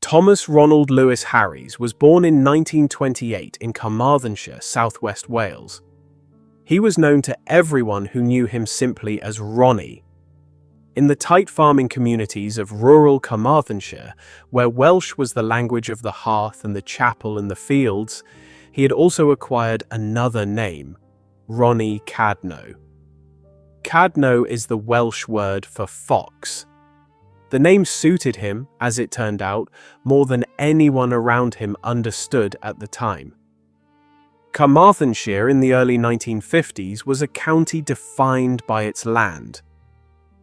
Thomas Ronald Lewis Harries was born in 1928 in Carmarthenshire, southwest Wales. He was known to everyone who knew him simply as Ronnie. In the tight farming communities of rural Carmarthenshire, where Welsh was the language of the hearth and the chapel and the fields, he had also acquired another name, Ronnie Cadno. Cadno is the Welsh word for fox. The name suited him, as it turned out, more than anyone around him understood at the time. Carmarthenshire in the early 1950s was a county defined by its land.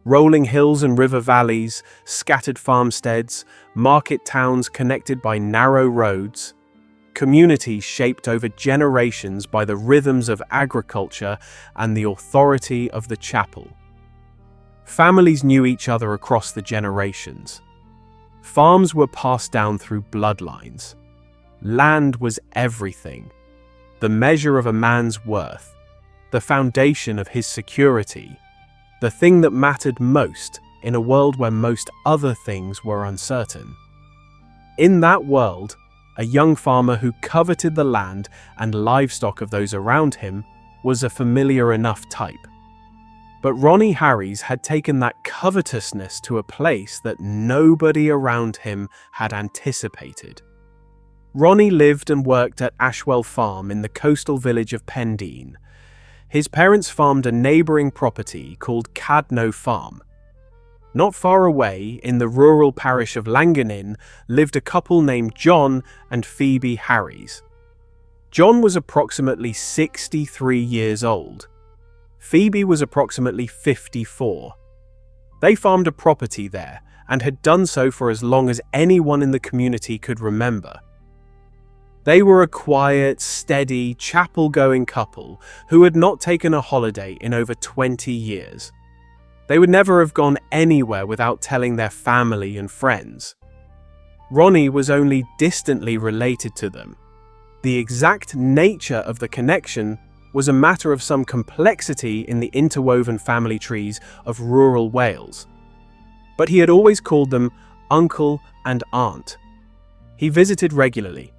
Rolling hills and river valleys, scattered farmsteads, market towns connected by narrow roads, communities shaped over generations by the rhythms of agriculture and the authority of the chapel. Families knew each other across the generations. Farms were passed down through bloodlines. Land was everything, the measure of a man's worth, the foundation of his security, the thing that mattered most in a world where most other things were uncertain. In that world, a young farmer who coveted the land and livestock of those around him was a familiar enough type. But Ronnie Harries had taken that covetousness to a place that nobody around him had anticipated. Ronnie lived and worked at Ashwell Farm in the coastal village of Pendeen. His parents farmed a neighbouring property called Cadno Farm. Not far away, in the rural parish of Llangynin, lived a couple named John and Phoebe Harries. John was approximately 63 years old. Phoebe was approximately 54. They farmed a property there and had done so for as long as anyone in the community could remember. They were a quiet, steady, chapel-going couple who had not taken a holiday in over 20 years. They would never have gone anywhere without telling their family and friends. Ronnie was only distantly related to them. The exact nature of the connection was a matter of some complexity in the interwoven family trees of rural Wales. But he had always called them uncle and aunt. He visited regularly.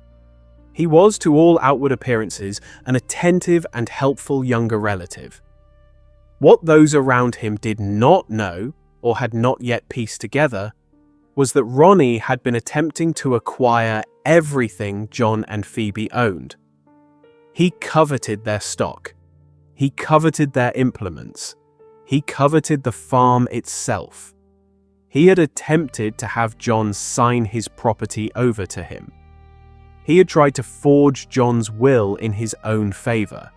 He was, to all outward appearances, an attentive and helpful younger relative. What those around him did not know, or had not yet pieced together, was that Ronnie had been attempting to acquire everything John and Phoebe owned. He coveted their stock. He coveted their implements. He coveted the farm itself. He had attempted to have John sign his property over to him. He had tried to forge John's will in his own favour.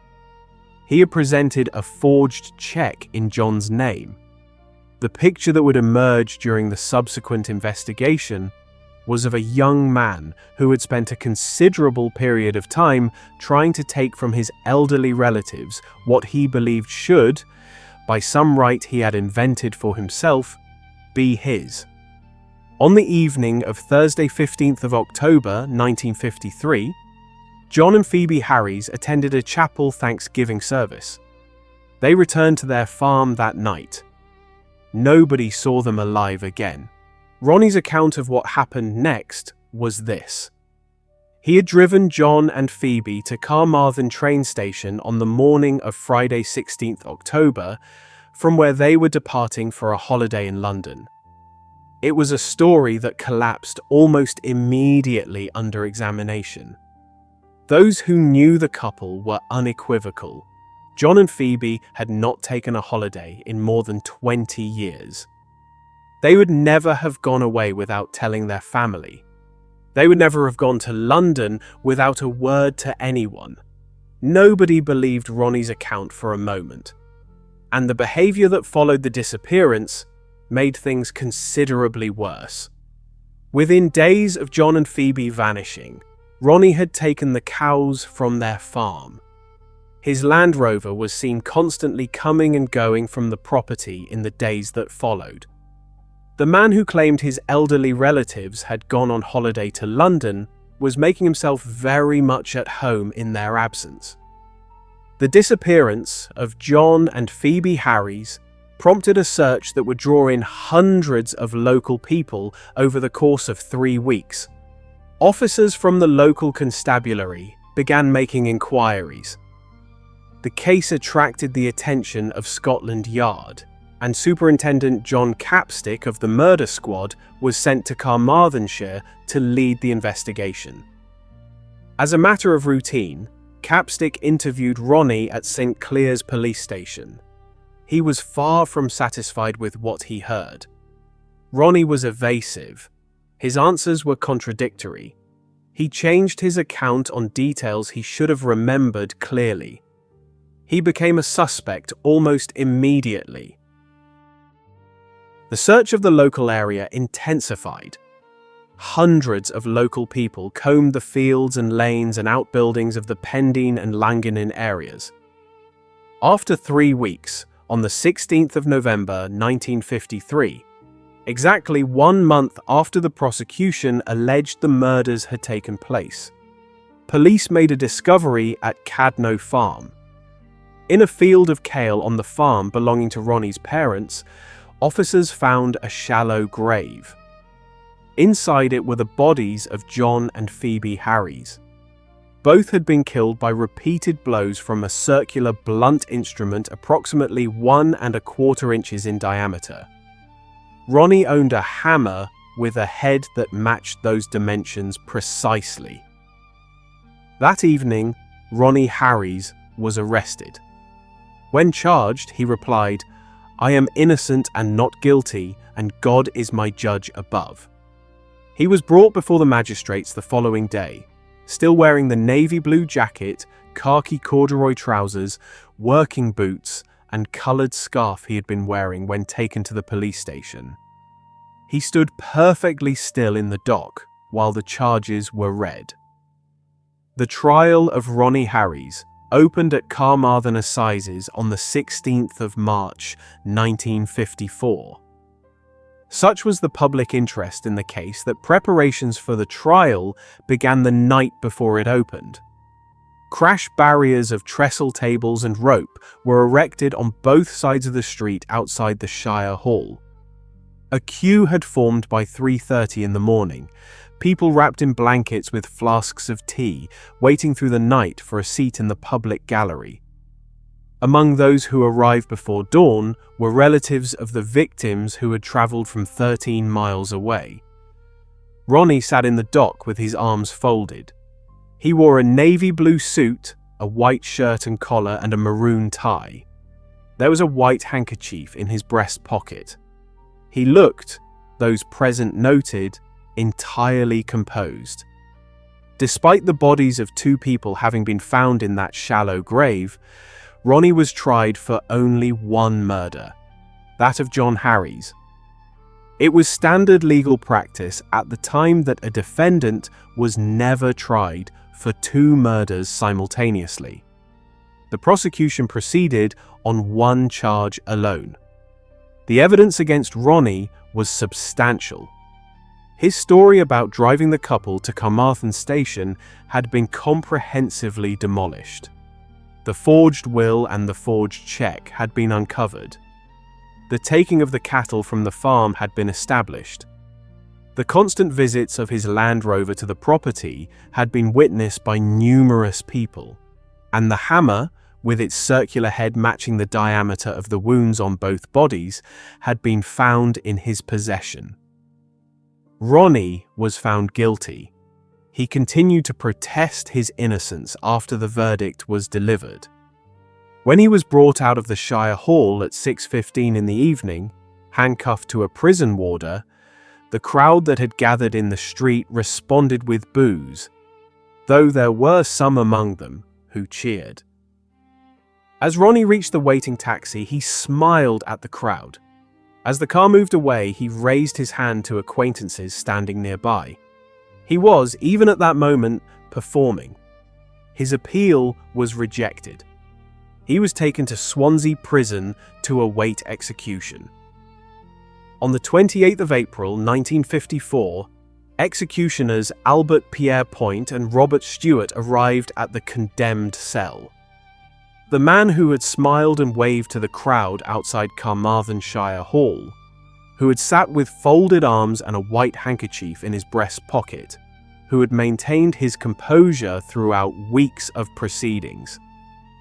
He had presented a forged cheque in John's name. The picture that would emerge during the subsequent investigation was of a young man who had spent a considerable period of time trying to take from his elderly relatives what he believed should, by some right he had invented for himself, be his. On the evening of Thursday 15th of October 1953, John and Phoebe Harries attended a chapel Thanksgiving service. They returned to their farm that night. Nobody saw them alive again. Ronnie's account of what happened next was this. He had driven John and Phoebe to Carmarthen train station on the morning of Friday 16th October, from where they were departing for a holiday in London. It was a story that collapsed almost immediately under examination. Those who knew the couple were unequivocal. John and Phoebe had not taken a holiday in more than 20 years. They would never have gone away without telling their family. They would never have gone to London without a word to anyone. Nobody believed Ronnie's account for a moment. And the behaviour that followed the disappearance made things considerably worse. Within days of John and Phoebe vanishing, Ronnie had taken the cows from their farm. His Land Rover was seen constantly coming and going from the property in the days that followed. The man who claimed his elderly relatives had gone on holiday to London was making himself very much at home in their absence. The disappearance of John and Phoebe Harries prompted a search that would draw in hundreds of local people over the course of 3 weeks. Officers from the local constabulary began making inquiries. The case attracted the attention of Scotland Yard, and Superintendent John Capstick of the murder squad was sent to Carmarthenshire to lead the investigation. As a matter of routine, Capstick interviewed Ronnie at St. Clear's police station. He was far from satisfied with what he heard. Ronnie was evasive. His answers were contradictory. He changed his account on details he should have remembered clearly. He became a suspect almost immediately. The search of the local area intensified. Hundreds of local people combed the fields and lanes and outbuildings of the Pendine and Llangynin areas. After 3 weeks, on the 16th of November 1953, exactly 1 month after the prosecution alleged the murders had taken place, police made a discovery at Cadno Farm. In a field of kale on the farm belonging to Ronnie's parents, officers found a shallow grave. Inside it were the bodies of John and Phoebe Harries. Both had been killed by repeated blows from a circular blunt instrument approximately 1¼ inches in diameter. Ronnie owned a hammer with a head that matched those dimensions precisely. That evening, Ronnie Harries was arrested. When charged, he replied, "I am innocent and not guilty, and God is my judge above." He was brought before the magistrates the following day, still wearing the navy blue jacket, khaki corduroy trousers, working boots, and coloured scarf he had been wearing when taken to the police station. He stood perfectly still in the dock while the charges were read. The trial of Ronnie Harries opened at Carmarthen Assizes on the 16th of March 1954. Such was the public interest in the case that preparations for the trial began the night before it opened. Crash barriers of trestle tables and rope were erected on both sides of the street outside the Shire Hall. A queue had formed by 3:30 in the morning, people wrapped in blankets with flasks of tea, waiting through the night for a seat in the public gallery. Among those who arrived before dawn were relatives of the victims who had travelled from 13 miles away. Ronnie sat in the dock with his arms folded. He wore a navy blue suit, a white shirt and collar, and a maroon tie. There was a white handkerchief in his breast pocket. He looked, those present noted, entirely composed. Despite the bodies of 2 people having been found in that shallow grave, Ronnie was tried for only 1 murder, that of John Harries. It was standard legal practice at the time that a defendant was never tried for 2 murders simultaneously. The prosecution proceeded on 1 charge alone. The evidence against Ronnie was substantial. His story about driving the couple to Carmarthen station had been comprehensively demolished. The forged will and the forged cheque had been uncovered. The taking of the cattle from the farm had been established. The constant visits of his Land Rover to the property had been witnessed by numerous people, and the hammer, with its circular head matching the diameter of the wounds on both bodies, had been found in his possession. Ronnie was found guilty. He continued to protest his innocence after the verdict was delivered. When he was brought out of the Shire Hall at 6:15 in the evening, handcuffed to a prison warder, the crowd that had gathered in the street responded with boos, though there were some among them who cheered. As Ronnie reached the waiting taxi, he smiled at the crowd. As the car moved away, he raised his hand to acquaintances standing nearby. He was, even at that moment, performing. His appeal was rejected. He was taken to Swansea prison to await execution. On the 28th of April 1954, executioners Albert Pierre Point and Robert Stewart arrived at the condemned cell. The man who had smiled and waved to the crowd outside Carmarthenshire Hall, who had sat with folded arms and a white handkerchief in his breast pocket, who had maintained his composure throughout weeks of proceedings.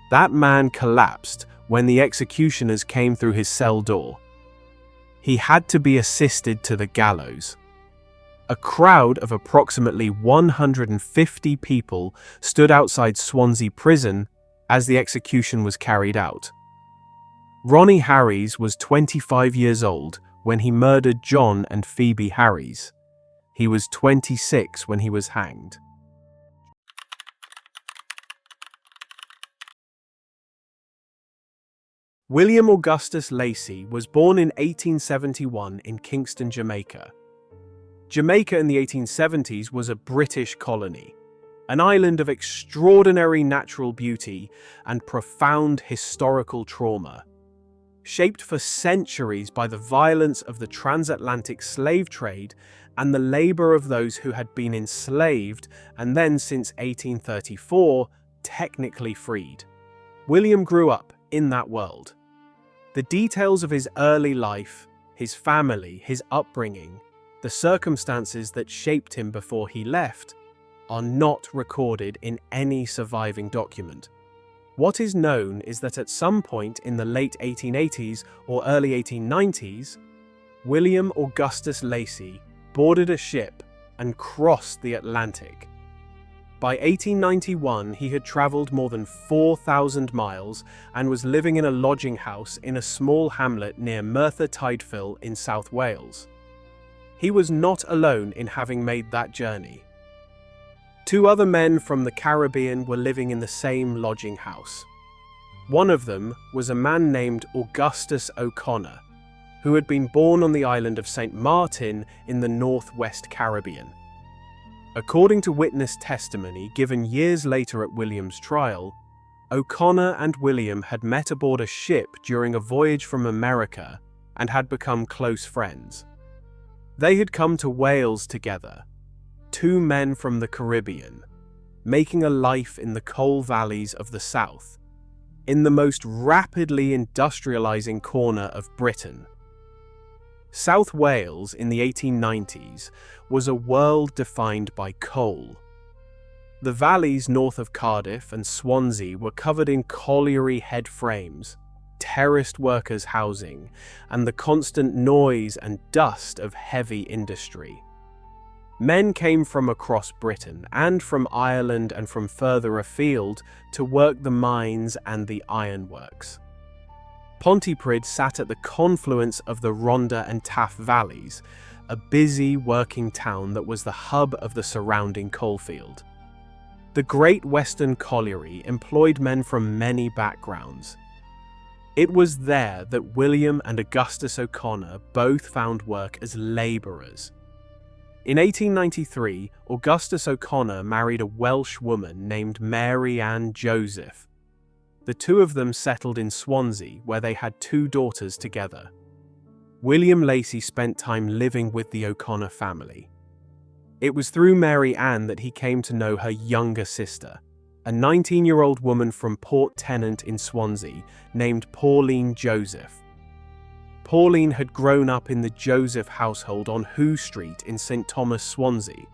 That man collapsed when the executioners came through his cell door. He had to be assisted to the gallows. A crowd of approximately 150 people stood outside Swansea prison as the execution was carried out. Ronnie Harries was 25 years old when he murdered John and Phoebe Harries. He was 26 when he was hanged. William Augustus Lacey was born in 1871 in Kingston, Jamaica. Jamaica in the 1870s was a British colony, an island of extraordinary natural beauty and profound historical trauma. Shaped for centuries by the violence of the transatlantic slave trade and the labor of those who had been enslaved and then, since 1834, technically freed. William grew up in that world. The details of his early life, his family, his upbringing, the circumstances that shaped him before he left, are not recorded in any surviving document. What is known is that at some point in the late 1880s or early 1890s, William Augustus Lacey boarded a ship and crossed the Atlantic. By 1891, he had travelled more than 4,000 miles and was living in a lodging house in a small hamlet near Merthyr Tydfil in South Wales. He was not alone in having made that journey. Two other men from the Caribbean were living in the same lodging house. One of them was a man named Augustus O'Connor, who had been born on the island of St. Martin in the northwest Caribbean. According to witness testimony given years later at William's trial, O'Connor and William had met aboard a ship during a voyage from America and had become close friends. They had come to Wales together, two men from the Caribbean, making a life in the coal valleys of the south, in the most rapidly industrializing corner of Britain. South Wales in the 1890s was a world defined by coal. The valleys north of Cardiff and Swansea were covered in colliery head frames, terraced workers' housing, and the constant noise and dust of heavy industry. Men came from across Britain and from Ireland and from further afield to work the mines and the ironworks. Pontypridd sat at the confluence of the Rhondda and Taff valleys, a busy working town that was the hub of the surrounding coalfield. The Great Western Colliery employed men from many backgrounds. It was there that William and Augustus O'Connor both found work as labourers. In 1893, Augustus O'Connor married a Welsh woman named Mary Ann Joseph. The two of them settled in Swansea, where they had two daughters together. William Lacey spent time living with the O'Connor family. It was through Mary Ann that he came to know her younger sister, a 19-year-old woman from Port Tennant in Swansea named Pauline Joseph. Pauline had grown up in the Joseph household on Hoe Street in St. Thomas, Swansea.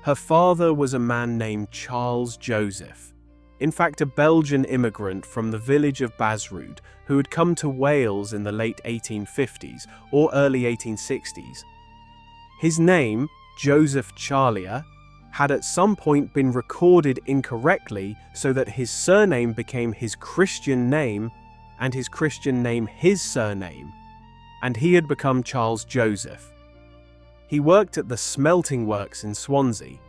Her father was a man named Charles Joseph, in fact a Belgian immigrant from the village of Basrud who had come to Wales in the late 1850s or early 1860s. His name, Joseph Charlier, had at some point been recorded incorrectly so that his surname became his Christian name and his Christian name his surname, and he had become Charles Joseph. He worked at the smelting works in Swansea.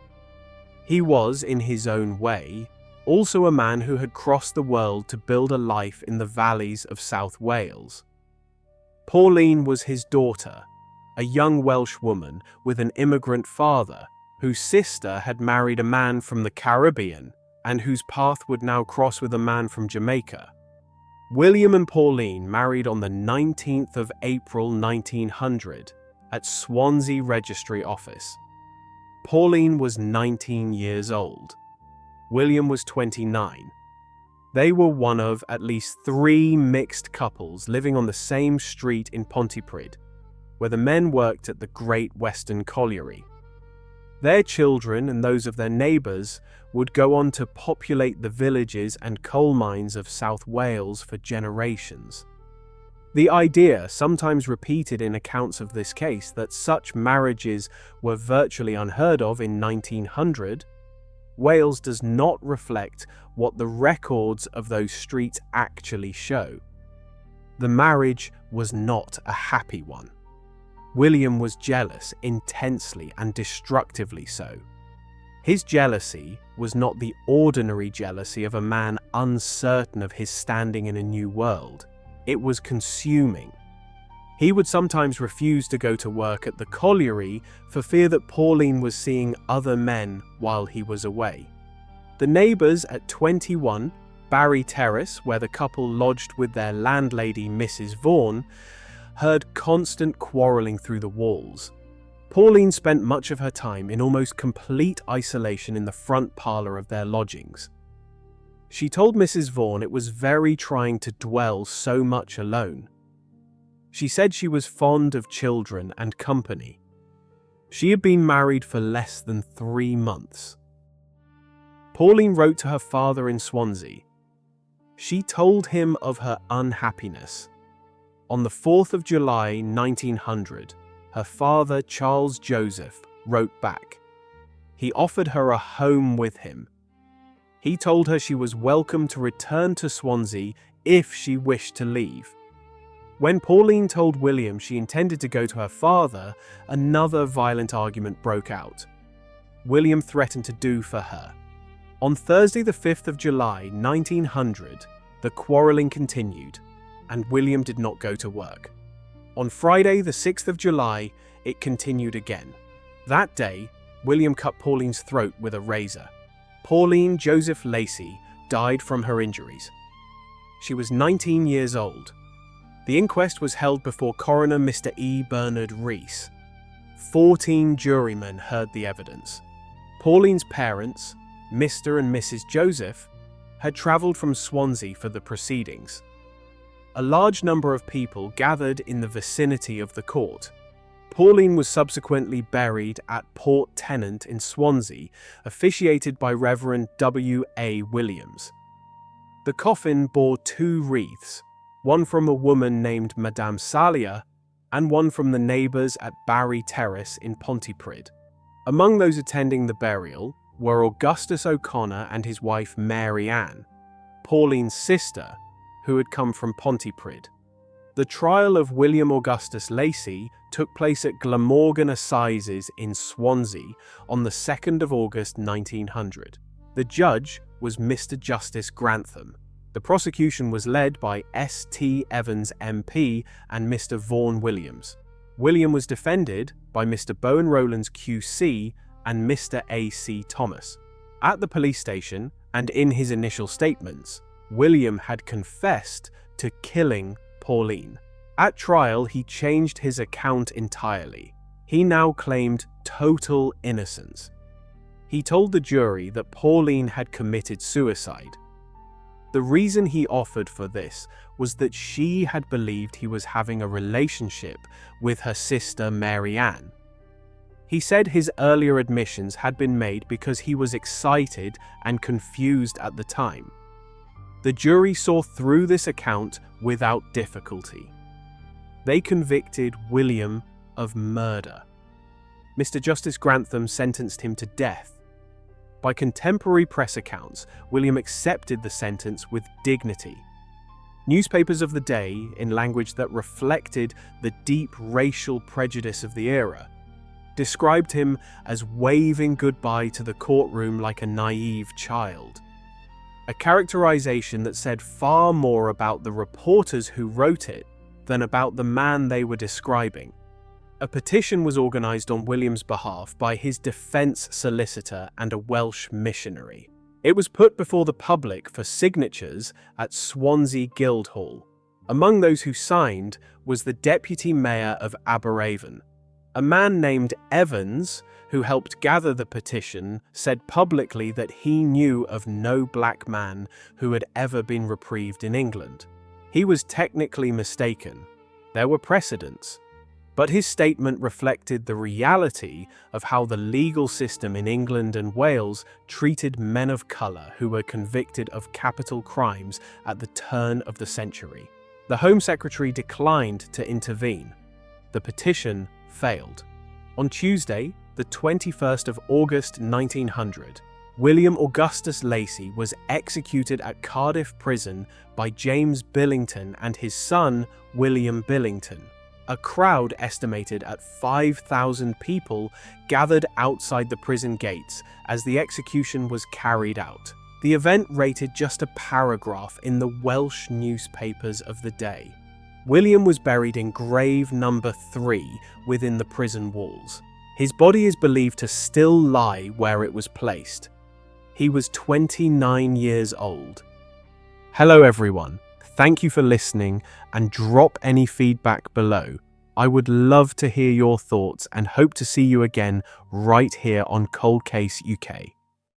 He was, in his own way, also a man who had crossed the world to build a life in the valleys of South Wales. Pauline was his daughter, a young Welsh woman with an immigrant father, whose sister had married a man from the Caribbean and whose path would now cross with a man from Jamaica. William and Pauline married on the 19th of April 1900 at Swansea Registry Office. Pauline was 19 years old. William was 29. They were one of at least 3 mixed couples living on the same street in Pontypridd, where the men worked at the Great Western Colliery. Their children and those of their neighbours would go on to populate the villages and coal mines of South Wales for generations. The idea, sometimes repeated in accounts of this case, that such marriages were virtually unheard of in 1900, Wales does not reflect what the records of those streets actually show. The marriage was not a happy one. William was jealous, intensely and destructively so. His jealousy was not the ordinary jealousy of a man uncertain of his standing in a new world. It was consuming. He would sometimes refuse to go to work at the colliery for fear that Pauline was seeing other men while he was away. The neighbours at 21 Barry Terrace, where the couple lodged with their landlady Mrs. Vaughan, heard constant quarrelling through the walls. Pauline spent much of her time in almost complete isolation in the front parlour of their lodgings. She told Mrs. Vaughan it was very trying to dwell so much alone. She said she was fond of children and company. She had been married for less than 3 months. Pauline wrote to her father in Swansea. She told him of her unhappiness. On the 4th of July 1900, her father, Charles Joseph, wrote back. He offered her a home with him. He told her she was welcome to return to Swansea if she wished to leave. When Pauline told William she intended to go to her father, another violent argument broke out. William threatened to do for her. On Thursday the 5th of July 1900, the quarrelling continued, and William did not go to work. On Friday the 6th of July, it continued again. That day, William cut Pauline's throat with a razor. Pauline Joseph Lacey died from her injuries. She was 19 years old. The inquest was held before coroner Mr. E. Bernard Rees. 14 jurymen heard the evidence. Pauline's parents, Mr. and Mrs. Joseph, had travelled from Swansea for the proceedings. A large number of people gathered in the vicinity of the court. Pauline was subsequently buried at Port Tennant in Swansea, officiated by Reverend W. A. Williams. The coffin bore 2 wreaths, one from a woman named Madame Salia and one from the neighbours at Barry Terrace in Pontypridd. Among those attending the burial were Augustus O'Connor and his wife Mary Ann, Pauline's sister, who had come from Pontypridd. The trial of William Augustus Lacey took place at Glamorgan Assizes in Swansea on the 2nd of August 1900. The judge was Mr. Justice Grantham. The prosecution was led by S.T. Evans MP and Mr. Vaughan Williams. William was defended by Mr. Bowen Rowlands QC and Mr. A.C. Thomas. At the police station and in his initial statements, William had confessed to killing Pauline. At trial, he changed his account entirely. He now claimed total innocence. He told the jury that Pauline had committed suicide. The reason he offered for this was that she had believed he was having a relationship with her sister Mary Ann. He said his earlier admissions had been made because he was excited and confused at the time. The jury saw through this account without difficulty. They convicted William of murder. Mr. Justice Grantham sentenced him to death. By contemporary press accounts, William accepted the sentence with dignity. Newspapers of the day, in language that reflected the deep racial prejudice of the era, described him as waving goodbye to the courtroom like a naive child. A characterization that said far more about the reporters who wrote it than about the man they were describing. A petition was organised on William's behalf by his defence solicitor and a Welsh missionary. It was put before the public for signatures at Swansea Guildhall. Among those who signed was the Deputy Mayor of Aberavon. A man named Evans, who helped gather the petition, said publicly that he knew of no black man who had ever been reprieved in England. He was technically mistaken. There were precedents. But his statement reflected the reality of how the legal system in England and Wales treated men of colour who were convicted of capital crimes at the turn of the century. The Home Secretary declined to intervene. The petition failed. On Tuesday, the 21st of August 1900, William Augustus Lacey was executed at Cardiff Prison by James Billington and his son, William Billington. A crowd estimated at 5,000 people gathered outside the prison gates as the execution was carried out. The event rated just a paragraph in the Welsh newspapers of the day. William was buried in grave number 3 within the prison walls. His body is believed to still lie where it was placed. He was 29 years old. Hello everyone. Thank you for listening and drop any feedback below. I would love to hear your thoughts and hope to see you again right here on Cold Case UK.